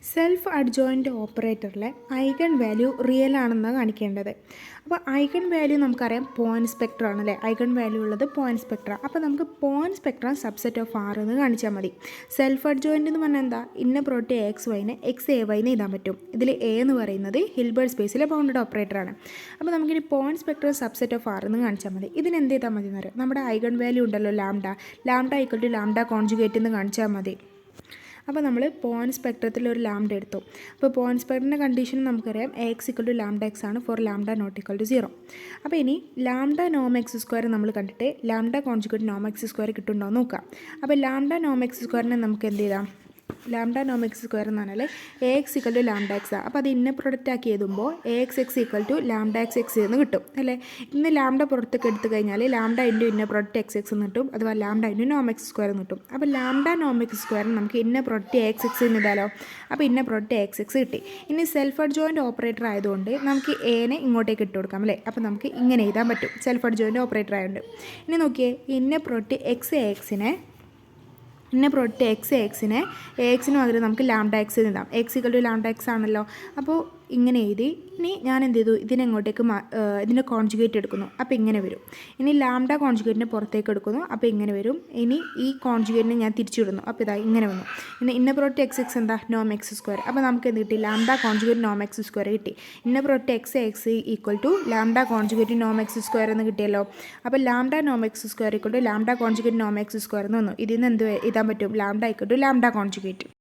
Self adjoint ഓപ്പറേറ്ററിലെ eigen value real ആണെന്നാണ് കാണിക്കേണ്ടത്. അപ്പോൾ ഐഗൺ വാല്യൂ നമുക്കറിയാം പോയിൻറ്റ് സ്പെക്ട്രം ആണല്ലേ. ഐഗൺ വാല്യൂ ഉള്ളത് പോയിൻറ്റ് സ്പെക്ട്രം. അപ്പോൾ നമുക്ക് point spectrum subset of R എന്ന് കാണിച്ചാൽ മതി. സെൽഫ് അഡ്ജോയിൻ്റ് എന്ന് പറഞ്ഞാൽ എന്താ, ഇന്ന പ്രോഡക്റ്റ് എക്സ് വൈനെ എക്സ് എ വൈന്ന് എഴുതാൻ പറ്റും. ഇതിൽ എ എന്ന് പറയുന്നത് ഹിൽബർട്ട് സ്പേസിലെ ബൗണ്ടഡ് ഓപ്പറേറ്ററാണ്. അപ്പോൾ നമുക്കിനി point spectrum subset of R എന്ന് കാണിച്ചാൽ മതി. ഇതിന് എന്ത് ചെയ്താൽ മതി എന്നറിയാം, നമ്മുടെ ഐഗൺ വാല്യൂ ഉണ്ടല്ലോ lambda equal to lambda conjugate എന്ന് കാണിച്ചാൽ മതി. അപ്പോൾ നമ്മൾ പോയിൻറ്റ് സ്പെക്ട്രത്തിൽ ഒരു ലാംഡ എടുത്തു. അപ്പോൾ പോയിൻറ്റ് സ്പെക്ട്രത്തിൻ്റെ കണ്ടീഷൻ നമുക്കറിയാം X equal to lambda X ആണ് for lambda not equal to 0. അപ്പോൾ ഇനി ലാംഡ നോം എക്സ് സ്ക്വയർ നമ്മൾ കണ്ടിട്ട് ലാംഡ കോൺജുഗേറ്റ് നോം എക്സ് സ്ക്വയർ കിട്ടുന്നുണ്ടോ എന്ന് നോക്കാം. അപ്പോൾ ലാംഡ നോം എക്സ് സ്ക്വയറിനെ നമുക്ക് എന്ത് ചെയ്താം, ലാംഡ നോം എക്സ് സ്ക്വയർ എന്ന് പറഞ്ഞാൽ A X equal to lambda X ആണ്. അപ്പോൾ അത് ഇന്ന പ്രൊഡക്റ്റ് ആക്കി എഴുതുമ്പോൾ A X X equal to lambda X X എന്ന് കിട്ടും അല്ലേ. ഇന്ന് ലാംഡ പുറത്തേക്ക് എടുത്തു കഴിഞ്ഞാൽ lambda into inner product X X എന്ന് കിട്ടും, അഥവാ ലാംഡ ഇൻറ്റു നോം എക്സ് സ്ക്വയർ എന്ന് കിട്ടും. അപ്പോൾ ലാംഡ നോം എക്സ് സ്ക്വയറിന് നമുക്ക് ഇന്ന പ്രൊഡക്റ്റ് എക്സ് എക്സ് എന്ന് ഇടാലോ. അപ്പോൾ ഇന്ന പ്രൊഡക്റ്റ് എക്സ് എക്സ് കിട്ടി. ഇനി സെൽഫ് അഡ്ജോയിൻ്റ് ഓപ്പറേറ്റർ ആയതുകൊണ്ട് നമുക്ക് എനെ ഇങ്ങോട്ടേക്ക് ഇട്ട് കൊടുക്കാം അല്ലേ. അപ്പോൾ നമുക്ക് ഇങ്ങനെ എഴുതാൻ പറ്റും സെൽഫ് അഡ്ജോയിൻ്റ് ഓപ്പറേറ്റർ ആയതുകൊണ്ട്. ഇനി നോക്കിയേ, ഇന്ന പ്രൊഡക്റ്റ് എക്സ് എക്സിനെ ഇന്ന പ്രോഡക്റ്റ് എക്സ് എക്സിന് പകരം നമുക്ക് ലാംഡ എക്സ് എഴുതാം. X equal to lambda x ആണല്ലോ. അപ്പോൾ ഇങ്ങനെ എഴുതി. ഇനി ഞാൻ എന്ത് ചെയ്തു, ഇതിനെങ്ങോട്ടേക്ക് ഇതിൻ്റെ കോൺജുഗേറ്റ് എടുക്കുന്നു. അപ്പോൾ ഇങ്ങനെ വരും. ഇനി ലാംഡ കോൺജുഗേറ്റിനെ പുറത്തേക്ക് എടുക്കുന്നു. അപ്പോൾ ഇങ്ങനെ വരും. ഇനി ഈ കോൺജുഗേറ്റിനെ ഞാൻ തിരിച്ചിടുന്നു. അപ്പോൾ ഇതാ ഇങ്ങനെ വന്നു. ഇനി ഇന്ന പ്രോഡക്റ്റ് എക്സ് എക്സ് എന്താ, നോം എക്സ് സ്ക്വയർ. അപ്പോൾ നമുക്ക് എന്ത് കിട്ടി, ലാംഡ കോൺജുഗേറ്റ് നോം എക്സ് സ്ക്വയർ കിട്ടി. ഇന്ന product X X equal to lambda conjugate നോം എക്സ് സ്ക്വയർ എന്ന് കിട്ടിയല്ലോ. അപ്പോൾ ലാംഡ നോം X square equal to lambda conjugate നോം എക്സ് സ്ക്വയർ എന്ന് വന്നു. ഇതിൽ നിന്ന് എന്ത് എഴുതാൻ പറ്റും, lambda equal to lambda conjugate.